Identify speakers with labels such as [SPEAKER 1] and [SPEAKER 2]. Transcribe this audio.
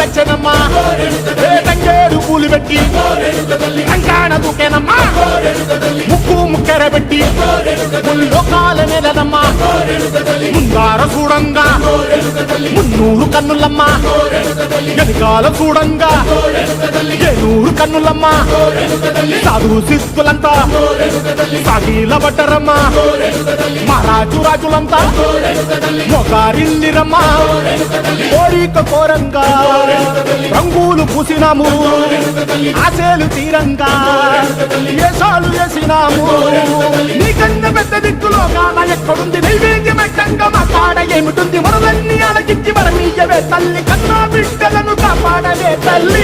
[SPEAKER 1] తెచ్చనమ్మా తంగేడు పూలు పెట్టి కంకాణ దూకేనమ్మా ముక్కు ముక్కెరబెట్టి ముల్లోకాల నెలనమ్మా ముందార చూడంగా మున్నూరు కన్నులమ్మా వెనకాల చూడంగా ఏనూరు కన్నులమ్మా సాధు శిస్తులంతా సాగిల బట్టరమ్మా మహారాజు రాజులంతా మొగారిల్లిరమ్మా కోరిక కోరంగా రంగులు పూసినాము ఆశలు తీరంగా ఏసాలు వేసినాము నీకన్నా పెద్ద దిక్కులో కాన ఎక్కడుంది నైవేద్యం ఎట్టంగా మా కాడ ఏమిటుంది మనలన్నీ అలకించి మరణీయవే తల్లి కన్నా బిడ్డలను కాపాడవే తల్లి